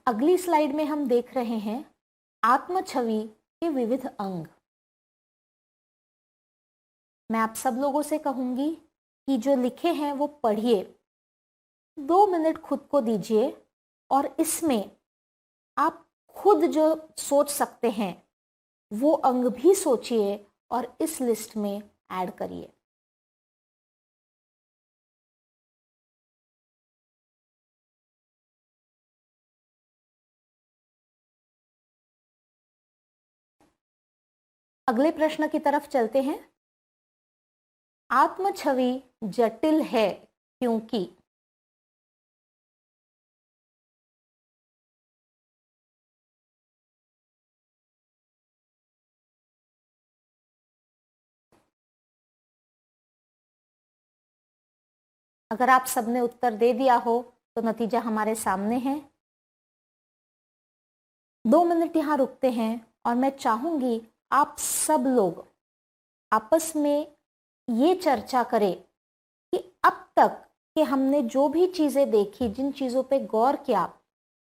अगली स्लाइड में हम देख रहे हैं आत्म छवि के विविध अंग। मैं आप सब लोगों से कहूंगी कि जो लिखे हैं वो पढ़िए, 2 मिनट खुद को दीजिए और इसमें आप खुद जो सोच सकते हैं वो अंग भी सोचिए और इस लिस्ट में ऐड करिए। अगले प्रश्न की तरफ चलते हैं। आत्म छवि जटिल है क्योंकि। अगर आप सबने उत्तर दे दिया हो तो नतीजा हमारे सामने है। 2 मिनट यहाँ रुकते हैं और मैं चाहूंगी आप सब लोग आपस में ये चर्चा करें कि अब तक कि हमने जो भी चीजें देखी, जिन चीजों पे गौर किया,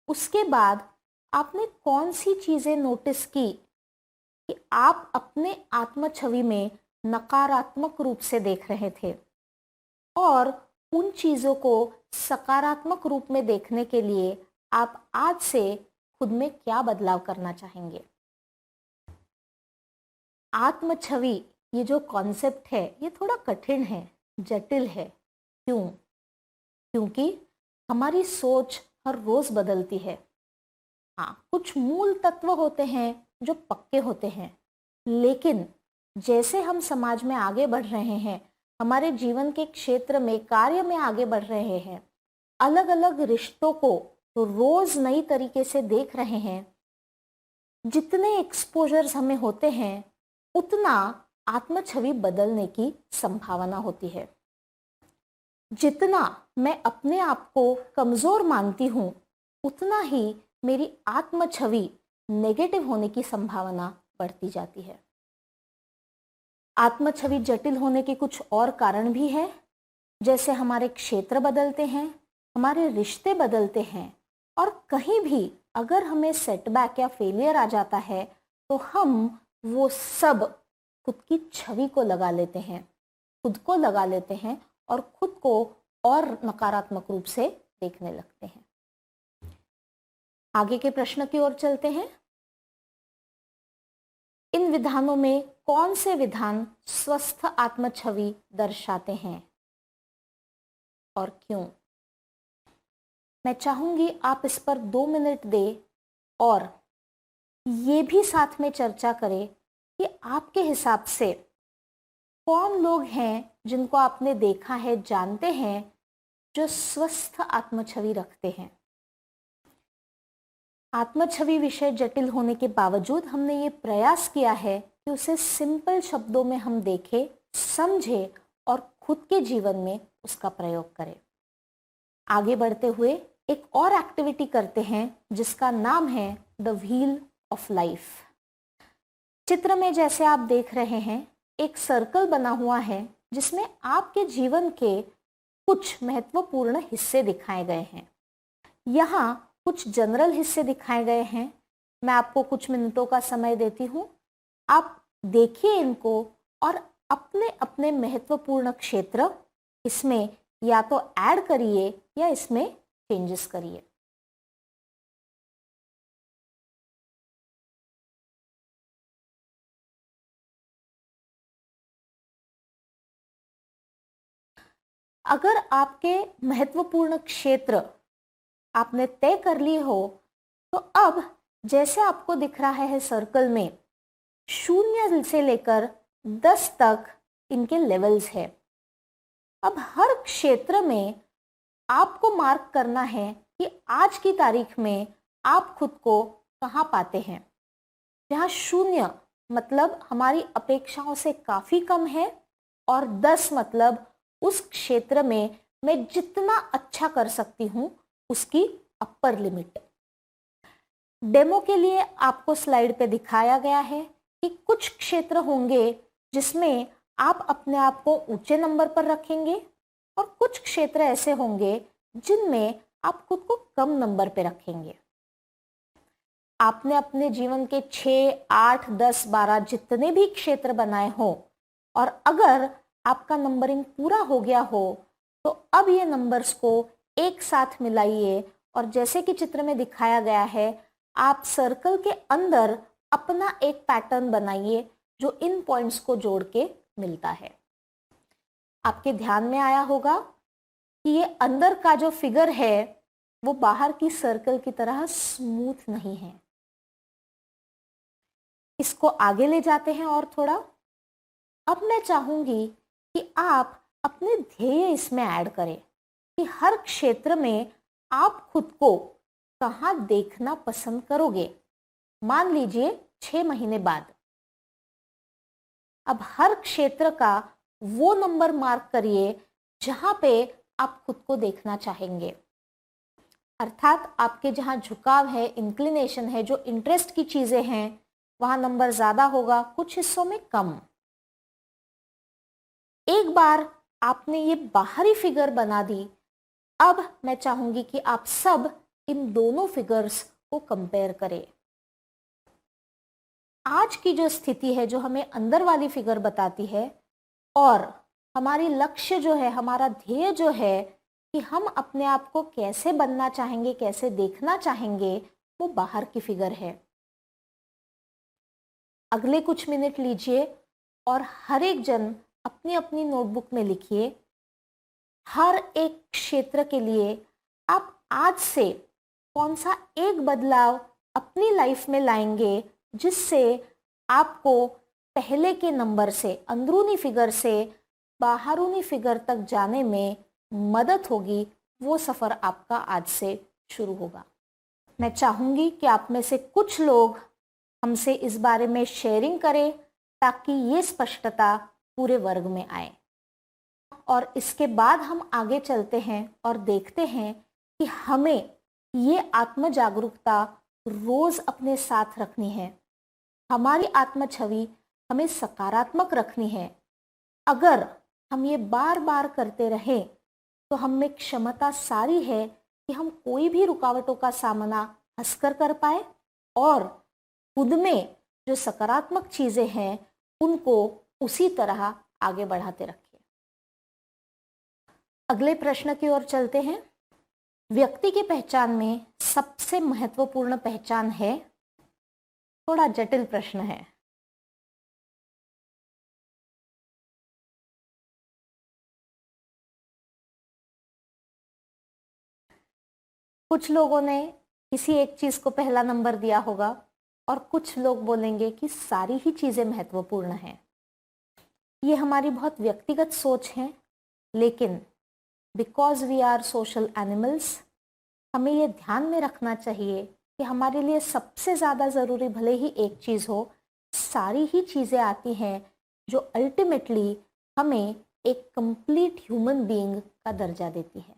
उसके बाद आपने कौन सी चीजें नोटिस की कि आप अपने आत्म छवि में नकारात्मक रूप से देख रहे थे और उन चीजों को सकारात्मक रूप में देखने के लिए आप आज से खुद में क्या बदलाव करना चाहेंगे। आत्म छवि ये जो कॉन्सेप्ट है ये थोड़ा कठिन है, जटिल है। क्यों? क्योंकि हमारी सोच हर रोज बदलती है। हाँ, कुछ मूल तत्व होते हैं जो पक्के होते हैं, लेकिन जैसे हम समाज में आगे बढ़ रहे हैं, हमारे जीवन के क्षेत्र में, कार्य में आगे बढ़ रहे हैं, अलग अलग रिश्तों को रोज नई तरीके से देख रहे हैं, जितने एक्सपोजर्स हमें होते हैं उतना आत्म छवि बदलने की संभावना होती है। जितना मैं अपने आप को कमजोर मानती हूं उतना ही मेरी आत्म छवि नेगेटिव होने की संभावना बढ़ती जाती है। आत्म छवि जटिल होने के कुछ और कारण भी हैं, जैसे हमारे क्षेत्र बदलते हैं, हमारे रिश्ते बदलते हैं और कहीं भी अगर हमें सेटबैक या फेलियर आ जाता है तो हम वो सब खुद की छवि को लगा लेते हैं, खुद को लगा लेते हैं और खुद को और नकारात्मक रूप से देखने लगते हैं। आगे के प्रश्न की ओर चलते हैं। इन विधानों में कौन से विधान स्वस्थ आत्म छवि दर्शाते हैं और क्यों? मैं चाहूंगी आप इस पर 2 मिनट दें और ये भी साथ में चर्चा करें कि आपके हिसाब से कौन लोग हैं जिनको आपने देखा है, जानते हैं, जो स्वस्थ आत्म छवि रखते हैं। आत्म छवि विषय जटिल होने के बावजूद हमने ये प्रयास किया है कि उसे सिंपल शब्दों में हम देखें, समझें और खुद के जीवन में उसका प्रयोग करें। आगे बढ़ते हुए एक और एक्टिविटी करते हैं जिसका नाम है द व्हील ऑफ लाइफ। चित्र में जैसे आप देख रहे हैं एक सर्कल बना हुआ है जिसमें आपके जीवन के कुछ महत्वपूर्ण हिस्से दिखाए गए हैं। यहाँ कुछ जनरल हिस्से दिखाए गए हैं। मैं आपको कुछ मिनटों का समय देती हूँ, आप देखिए इनको और अपने अपने महत्वपूर्ण क्षेत्र इसमें या तो ऐड करिए या इसमें चेंजेस करिए। अगर आपके महत्वपूर्ण क्षेत्र आपने तय कर लिए हो तो अब जैसे आपको दिख रहा है सर्कल में 0 से लेकर 10 तक इनके लेवल्स है। अब हर क्षेत्र में आपको मार्क करना है कि आज की तारीख में आप खुद को कहाँ पाते हैं। जहाँ 0 मतलब हमारी अपेक्षाओं से काफी कम है और 10 मतलब उस क्षेत्र में मैं जितना अच्छा कर सकती हूँ उसकी अपर लिमिट। डेमो के लिए आपको स्लाइड पे दिखाया गया है कि कुछ क्षेत्र होंगे जिसमें आप अपने आप को ऊंचे नंबर पर रखेंगे और कुछ क्षेत्र ऐसे होंगे जिनमें आप खुद को कम नंबर पे रखेंगे। आपने अपने जीवन के 6, 8, 10, 12 जितने भी क्षेत्र बनाए हो और अगर आपका नंबरिंग पूरा हो गया हो तो अब ये नंबर्स को एक साथ मिलाइए और जैसे कि चित्र में दिखाया गया है आप सर्कल के अंदर अपना एक पैटर्न बनाइए जो इन पॉइंट्स को जोड़ के मिलता है। आपके ध्यान में आया होगा कि ये अंदर का जो फिगर है वो बाहर की सर्कल की तरह स्मूथ नहीं है। इसको आगे ले जाते हैं और थोड़ा। अब मैं चाहूंगी कि आप अपने ध्येय इसमें ऐड करें कि हर क्षेत्र में आप खुद को कहाँ देखना पसंद करोगे। मान लीजिए 6 महीने बाद अब हर क्षेत्र का वो नंबर मार्क करिए जहां पे आप खुद को देखना चाहेंगे। अर्थात आपके जहां झुकाव है, इंक्लिनेशन है, जो इंटरेस्ट की चीजें हैं वहां नंबर ज्यादा होगा, कुछ हिस्सों में कम। एक बार आपने ये बाहरी फिगर बना दी, अब मैं चाहूंगी कि आप सब इन दोनों फिगर्स को कंपेयर करें। आज की जो स्थिति है जो हमें अंदर वाली फिगर बताती है और हमारी लक्ष्य जो है, हमारा ध्येय जो है कि हम अपने आप को कैसे बनना चाहेंगे, कैसे देखना चाहेंगे, वो बाहर की फिगर है। अगले कुछ मिनट लीजिए और हर एक जन अपनी अपनी नोटबुक में लिखिए हर एक क्षेत्र के लिए आप आज से कौन सा एक बदलाव अपनी लाइफ में लाएंगे जिससे आपको पहले के नंबर से, अंदरूनी फिगर से बाहरूनी फिगर तक जाने में मदद होगी। वो सफ़र आपका आज से शुरू होगा। मैं चाहूँगी कि आप में से कुछ लोग हमसे इस बारे में शेयरिंग करें ताकि ये स्पष्टता पूरे वर्ग में आए। और इसके बाद हम आगे चलते हैं और देखते हैं कि हमें ये आत्म जागरूकता रोज अपने साथ रखनी है। हमारी आत्म छवि हमें सकारात्मक रखनी है। अगर हम ये बार बार करते रहें तो हम में क्षमता सारी है कि हम कोई भी रुकावटों का सामना हंसकर कर पाए और खुद में जो सकारात्मक चीजें हैं उनको उसी तरह आगे बढ़ाते रखें। अगले प्रश्न की ओर चलते हैं। व्यक्ति की पहचान में सबसे महत्वपूर्ण पहचान है, थोड़ा जटिल प्रश्न है। कुछ लोगों ने किसी एक चीज को पहला नंबर दिया होगा और कुछ लोग बोलेंगे कि सारी ही चीजें महत्वपूर्ण हैं। ये हमारी बहुत व्यक्तिगत सोच है, लेकिन because we are social animals हमें ये ध्यान में रखना चाहिए कि हमारे लिए सबसे ज़्यादा ज़रूरी भले ही एक चीज़ हो, सारी ही चीज़ें आती हैं जो अल्टीमेटली हमें एक कंप्लीट ह्यूमन बीइंग का दर्जा देती है।